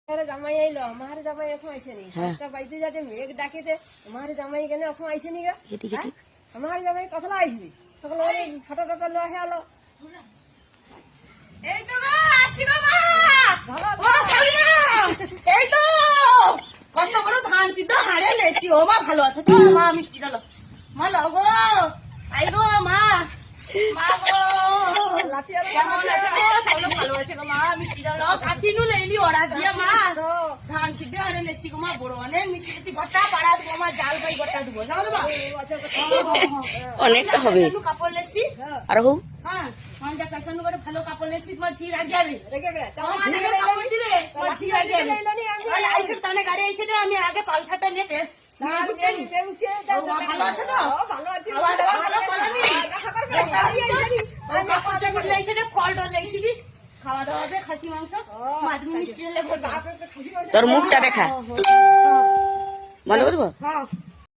জামাই আইলো আমার জামাই এখন আইসেনি পাঁচটা বাইতে যাচ্ছে মেঘ ডাকিতে আমার জামাই কেন এখন আইসেনি গা আমার জামাই কতলা আইসবি তখন ওই ফটো টটো লো হেলো এই তো গো আসি গো মা ও সালিয়া এই তো কত বড় ধান সিদ্ধ হাড়ে লেছি ও মা ভালো আছে তো মা মিষ্টি ডালো মা লাও গো আই গো মা মা গো লাফিয়া কেমন আছে গো সব ভালো আছে গো মা মিষ্টি ডালো কাটিনু লেইলি ওড়া দিয়া মা ধান সিদ্ধ হাড়ে লেছি গো মা বড় অনেক মিষ্টি গোটা পাড়া দেবো মা জাল বাই গোটা দেবো জানো তো মা অনেকটা হবে কাপড় লেছি আর হো হ্যাঁ আমি যা ফ্যাশন করে ভালো কাপড় লেছি তোমার ঝি রাগিয়াবে রেখে বে কাপড় দিলে তোমার ঝি রাগিয়াবে আইসে তানে গাড়ি আইসে আমি আগে পালসাটা নিয়ে বেশ ভালো আছে তো? ভালো আছে খাওয়া দাওয়া ভালো করনি? ফল টল লেছি দি খাওয়া দাওয়া দে খাসি মাংস মাছ মিষ্টি লেগে তোর মুখটা দেখা ভালো করবো হ্যাঁ